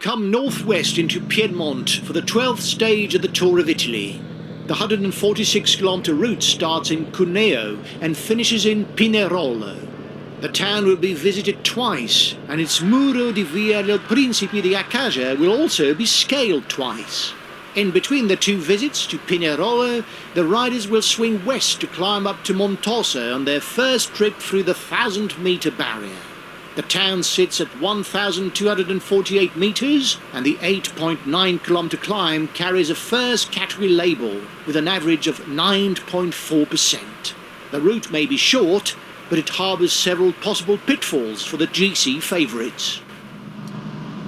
come northwest into Piedmont for the 12th stage of the Tour of Italy. The 146-kilometre route starts in Cuneo and finishes in Pinerolo. The town will be visited twice, and its Muro di Via del Principe di Acacia will also be scaled twice. In between the two visits to Pinerolo, the riders will swing west to climb up to Montosa on their first trip through the 1,000-metre barrier. The town sits at 1,248 metres, and the 8.9-kilometre climb carries a first category label with an average of 9.4%. The route may be short, but it harbours several possible pitfalls for the GC favourites.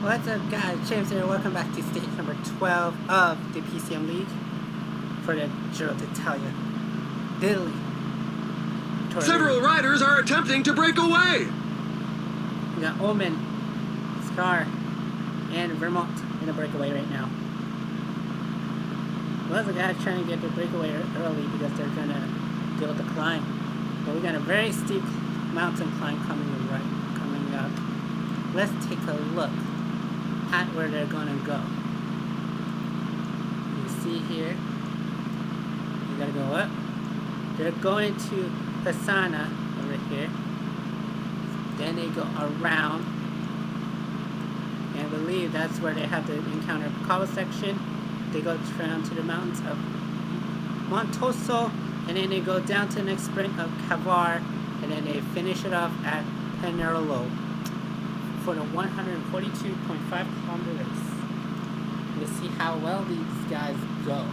What's up guys, James here, welcome back to stage number 12 of the PCM League for the Giro d'Italia. Italy. Several riders are attempting to break away! We got Omen, Scar, and Vermont in the breakaway right now. Well, the guys trying to get the breakaway early because they're going to deal with the climb. But we got a very steep mountain climb coming up. Let's take a look at where they're going to go. You see here, you got to go up. They're going to Pisana over here. Then they go around, and I believe that's where they have to encounter cobble section. They go down to the mountains of Montoso, and then they go down to the next sprint of Cavar, and then they finish it off at Pinerolo for the 142.5 kilometer race. We'll see how well these guys go,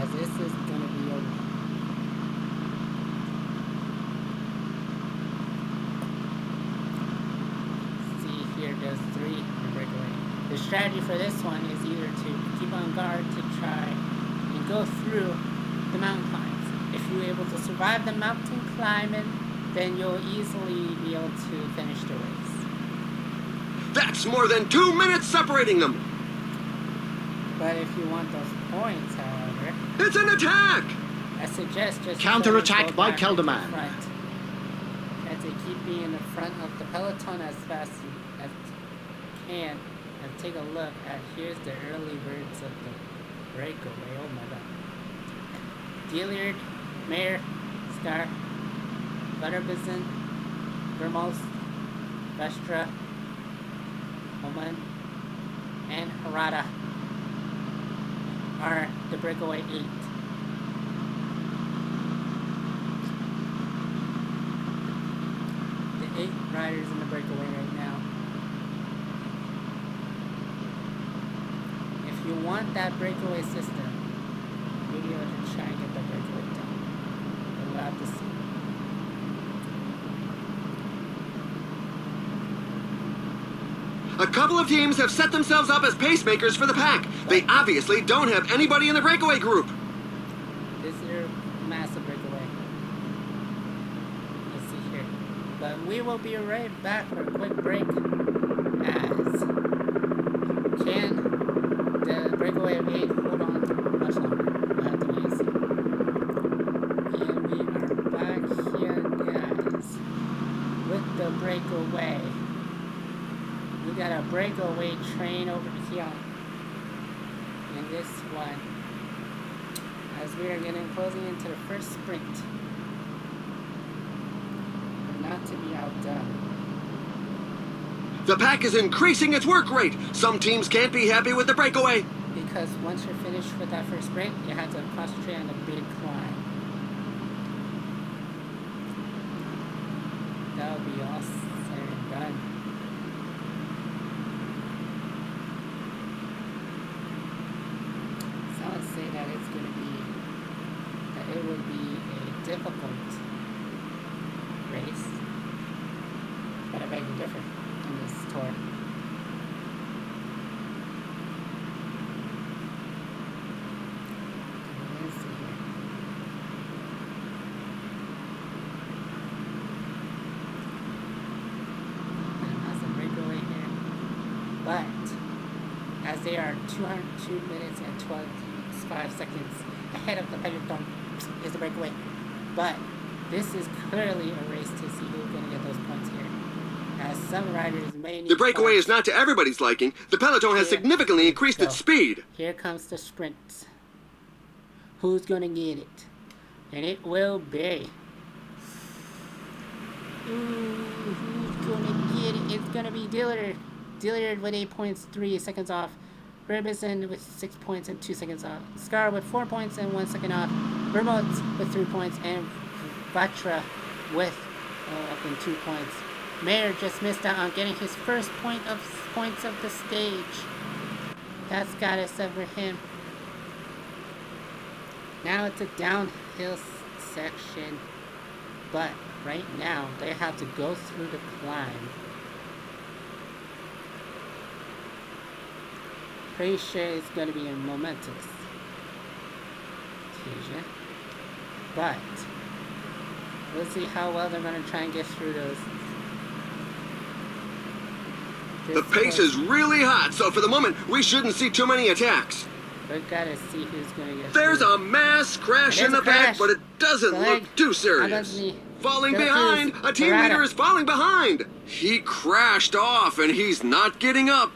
as this is going to be over. There's 3 in the breakaway. The strategy for this one is either to keep on guard to try and go through the mountain climbs. If you're able to survive the mountain climbing, then you'll easily be able to finish the race. That's more than 2 minutes separating them! But if you want those points, however, it's an attack! I suggest just counter-attack by Kelderman. And to keep being in the front of the peloton as fast as can, and take a look at, here's the early birds of the breakaway. Oh my god. Gilliard, Mayer, Scar, Butterbison, Vermos, Vestra, Oman, and Harada are the breakaway 8. The 8 riders in the breakaway right now. If you want that breakaway system, you'll be able to try and get that breakaway done. We'll have to see. A couple of teams have set themselves up as pacemakers for the pack. They obviously don't have anybody in the breakaway group. This is your massive breakaway. Let's see here. But we will be right back for a quick break. As can the breakaway of 8 hold on much longer? We'll have to wait and see. And we are back here, guys, with the breakaway. We got a breakaway train over here in this one, as we are getting closing into the first sprint. We're not to be outdone. The pack is increasing its work rate. Some teams can't be happy with the breakaway. Because once you're finished with that first sprint, you have to concentrate on the big climb. That'll be all said and done. Some say that it will be a difficult race, but I beg to differ in this tour. Let's see here. And that's a breakaway here, but as they are 202 minutes and 5 seconds ahead of the peloton is the breakaway. But this is clearly a race to see who's going to get those points here, as some riders may need The breakaway points. is not to everybody's liking. The peloton has Here significantly we increased go. its speed. Here comes the sprint. Who's gonna get it? And it will be. Ooh, who's gonna get it? It's gonna be Dillard. Dillard with 8 points, 3 seconds off. Robinson with 6 points and 2 seconds off. Scar with 4 points and 1 second off. Vermont with 3 points. And Vatra with and 2 points. Mayer just missed out on getting his first points of the stage. That's got us over him. Now it's a downhill section. But right now they have to go through the climb. Pretty sure it's going to be a momentous occasion. But let's see how well they're going to try and get through those. The pace is really hot, so for the moment, we shouldn't see too many attacks. We've got to see who's going to get There's through. a mass crash There's in a the back, crash. but it doesn't The look leg. too How serious. does he- Falling Go behind! Cruz. A team Parada. leader is falling behind! He crashed off and he's not getting up.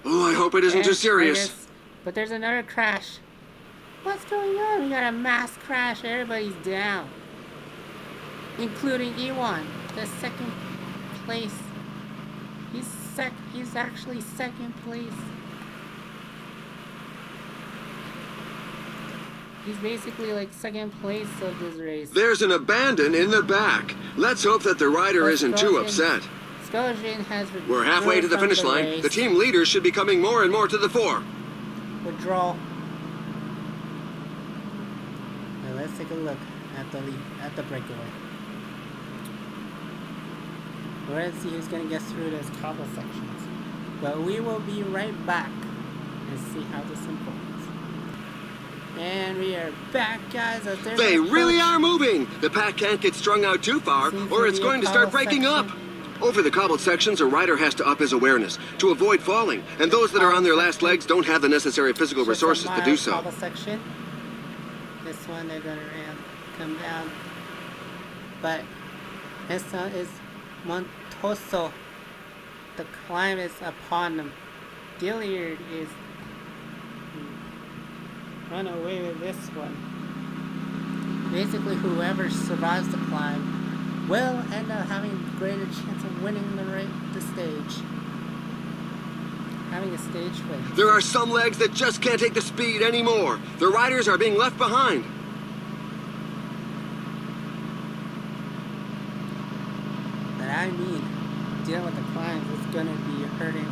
Oh, I hope it isn't too And serious. but there's another crash. What's going on? We got a mass crash. Everybody's down. Including Ewan, the second place. He's actually second place. He's basically like second place of this race. There's an abandon in the back. Let's hope that the rider isn't too upset. Scotian has We're halfway to the finish line. race. The team leaders should be coming more and more to the fore. Withdrawal. Now let's take a look at the breakaway. We're gonna see who's gonna get through those cobble sections. But we will be right back and see how this unfolds. And we are back, guys. They really are moving. The pack can't get strung out too far, Seems or to it's be a going to start cobble breaking up. section. Over the cobbled sections, a rider has to up his awareness to avoid falling, and those that are on their last legs don't have the necessary physical Just a resources to do mild so. cobble section. This one they're gonna come down. But this one is Montoso. The climb is upon them. Gilliard is run away with this one. Basically, whoever survives the climb will end up having a greater chance of winning the stage. Having a stage win. There are some legs that just can't take the speed anymore. The riders are being left behind. But I mean, dealing with the climbs is gonna be hurting.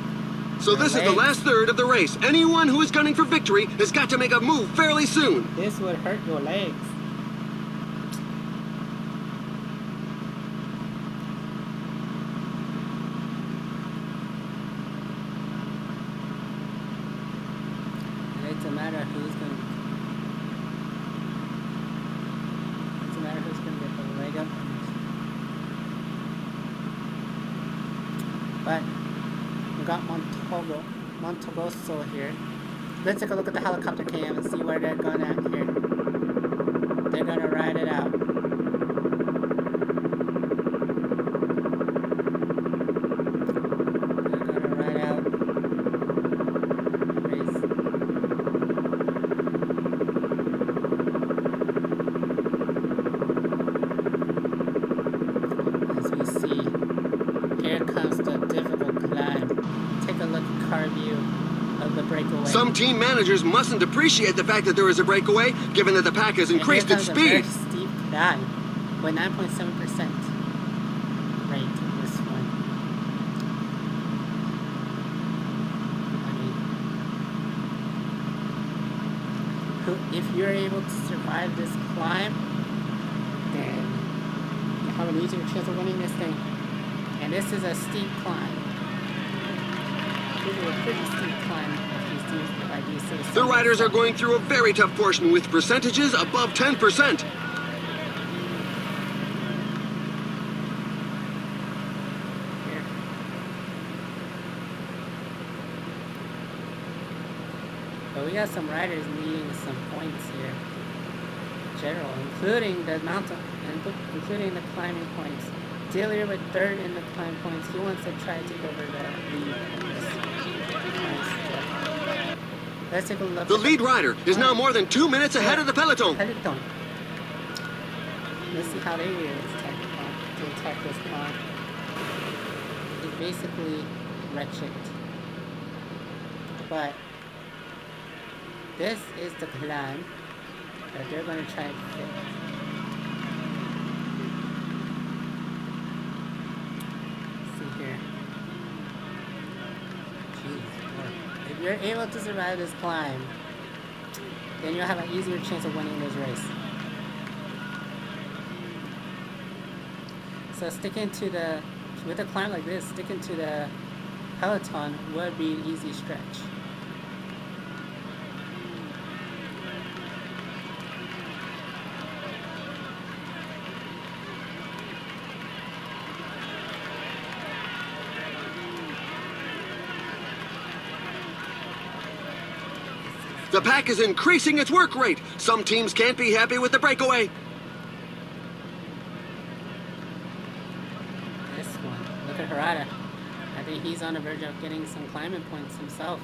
So your this is the legs. last third of the race. Anyone who is gunning for victory has got to make a move fairly soon. This would hurt your legs. And it's a matter of who's gonna. It's a matter of who's gonna get the leg up. But we got Montogoso here. Let's take a look at the helicopter cam and see where they're going at here. They're gonna ride it out. They're gonna ride out the race. As we see, here comes the difficult climb. Take a look at car view of the breakaway. Some team managers mustn't appreciate the fact that there is a breakaway, given that the pack has And increased here its comes a very speed. steep climb with 9.7% rate. This one. I mean, if you're able to survive this climb, then you have an easier chance of winning this thing. And this is a steep climb. This is a pretty steep climb if I do say so. The riders are going through a very tough portion with percentages above 10%. Here. But we got some riders needing some points here. General, including the mountain, including the climbing points. Dillier with third in the climb points. He wants to try to take over the lead. Let's take a look. The lead rider is now more than 2 minutes ahead of the peloton. Peloton. Let's see how they will attack this climb. It's basically wretched. But this is the climb that they're going to try and fix. If you're able to survive this climb, then you'll have an easier chance of winning this race. So sticking to with a climb like this, sticking to the peloton would be an easy stretch. The pack is increasing its work rate. Some teams can't be happy with the breakaway. This one. Look at Harada. I think he's on the verge of getting some climbing points himself.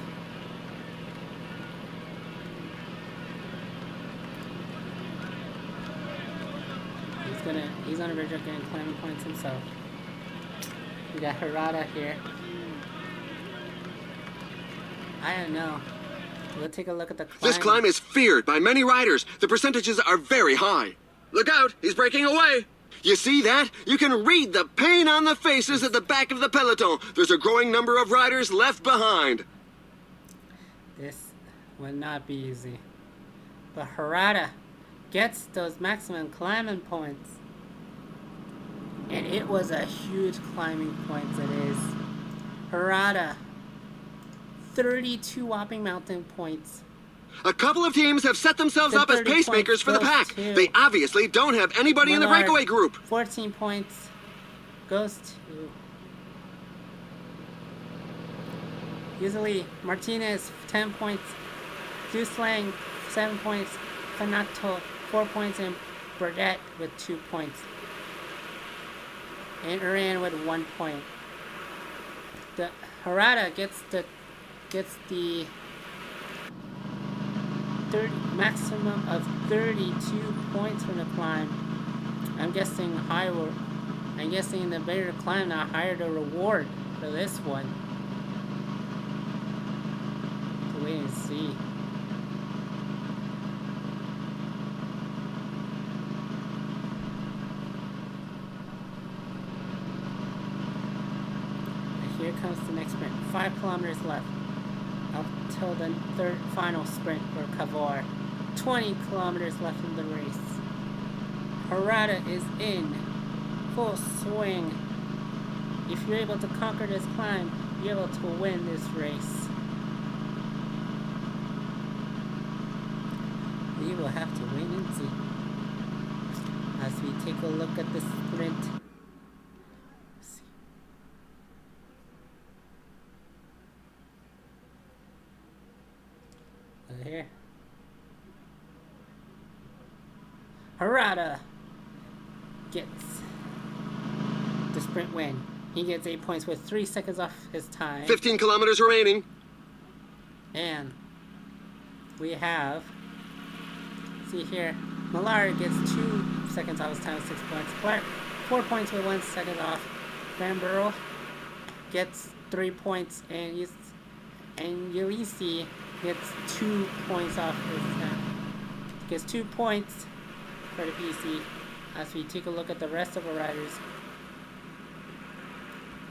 He's on the verge of getting climbing points himself. We got Harada here. I don't know. We'll take a look at the climb. This climb is feared by many riders. The percentages are very high. Look out, he's breaking away. You see that? You can read the pain on the faces at the back of the peloton. There's a growing number of riders left behind. This will not be easy. But Harada gets those maximum climbing points. And it was a huge climbing points it is. Harada, 32 whopping mountain points. A couple of teams have set themselves up as pacemakers for the pack. To They obviously don't have anybody in the Millard, breakaway group. 14 points goes to usually Martinez, 10 points. Duslang, 7 points. Fanato, 4 points. And Burdett with 2 points. And Uran with 1 point. The Harada gets the maximum of 32 points from the climb. I'm guessing the better the climb, the higher the reward for this one. So wait and see. And here comes the next sprint. 5 kilometers left until the third final sprint for Cavor. 20 kilometers left in the race. Harada is in full swing. If you're able to conquer this climb, you're able to win this race. We will have to wait and see as we take a look at the sprint. Here. Harada gets the sprint win. He gets 8 points with 3 seconds off his time. 15 kilometers remaining. And we have, see here, Millard gets 2 seconds off his time with 6 points. Clark, 4 points with 1 second off. Van Burl gets 3 points, and Ulysses gets 2 points off his time. Gets 2 points for the PC as we take a look at the rest of the riders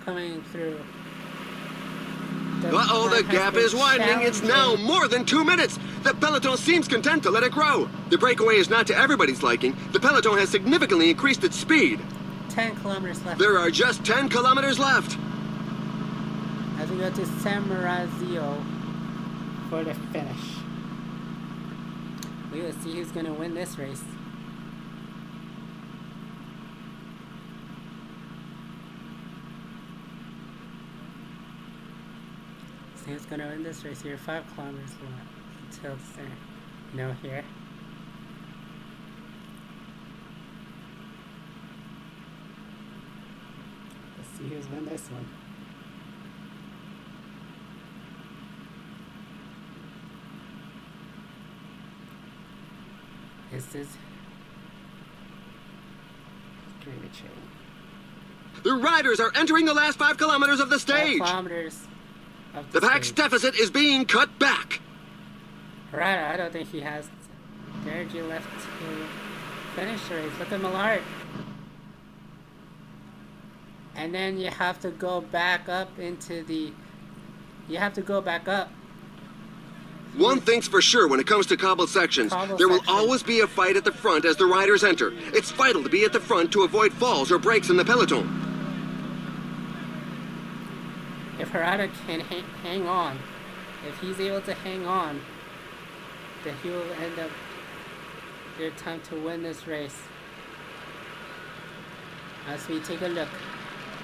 coming through. Uh-oh, the gap is widening. It's now more than 2 minutes. The peloton seems content to let it grow. The breakaway is not to everybody's liking. The peloton has significantly increased its speed. 10 kilometers left. There are just 10 kilometers left. As we go to Samarazio for the finish. We will see who's going to win this race. See who's going to win this race here. 5 kilometers left until the center. No, here. see who's won this one. This is pretty chill. The riders are entering the last 5 kilometers of the 5 stage. kilometers of The pack's stage. deficit is being cut back. Right, I don't think he has the energy left to finish the race. Look at Millard. And then you have to go back up into the... You have to go back up. One thing's for sure when it comes to cobbled sections. There will always be a fight at the front as the riders enter. It's vital to be at the front to avoid falls or breaks in the peloton. If Harada can hang on, if he's able to hang on, then he will end up their time to win this race. As we take a look,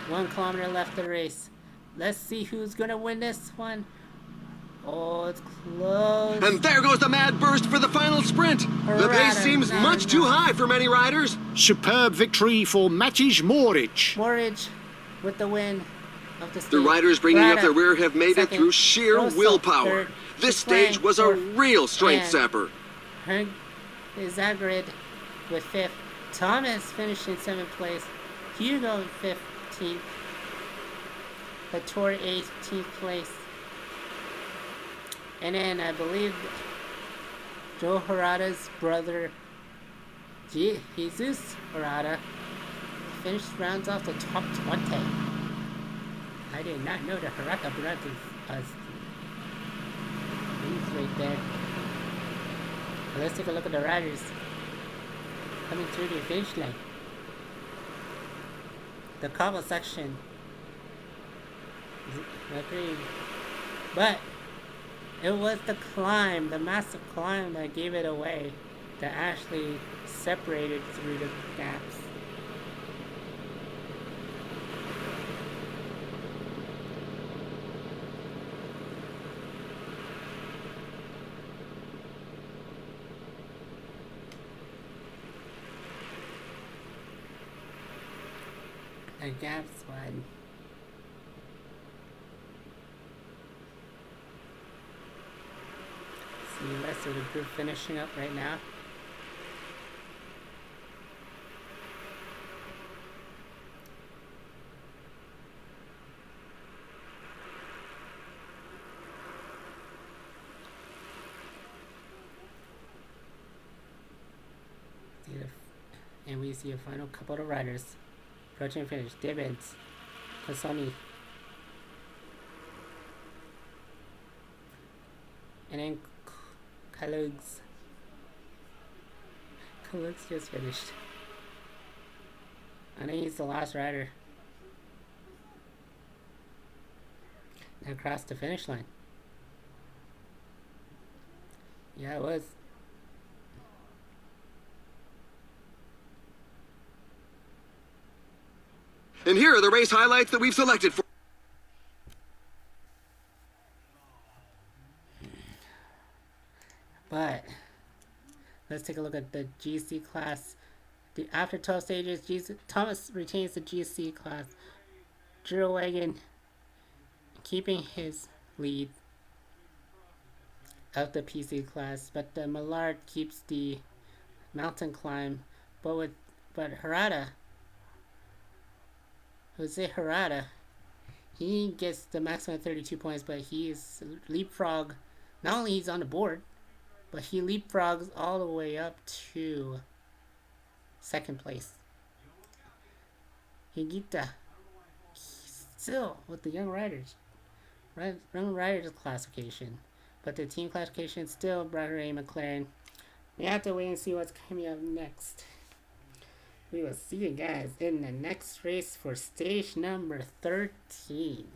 1 kilometer left of the race. Let's see who's gonna win this one. Oh, it's close. And there goes the mad burst for the final sprint. The pace seems much too high for many riders. Superb victory for Matej Moric. Moric with the win of the stage. The riders bringing up Harada, the rear have made it second. through sheer Rosso, willpower. third. This Slang, stage was a fourth. real strength And sapper. Zagrid with 5th. Thomas finished in 7th place. Hugo 15th. Latour 18th place. And then I believe Joe Harada's brother, Jesus Harada, finished rounds off the top 20. I did not know the Harada brothers was these right there. But let's take a look at the riders coming through the finish line. The cobble section is agreed, but it was the climb, the massive climb that gave it away, that actually separated through the gaps. The gaps wide. See the rest of the group finishing up right now. And we see a final couple of riders approaching finish. Dibbins, Kasami, and then Kalugs. Kalugs just finished. I think he's the last rider. And across the finish line. Yeah, it was. And here are the race highlights that we've selected for. But let's take a look at the GC class. After 12 stages, Thomas retains the GC class. Drew Wagon keeping his lead of the PC class, but the Millard keeps the mountain climb. But Harada, Jose Harada, he gets the maximum 32 points, but he is leapfrog. Not only he's on the board, but he leapfrogs all the way up to 2nd place. Higita, still with the young riders classification, but the team classification is still Bradley McLaren. We have to wait and see what's coming up next. We will see you guys in the next race for stage number 13.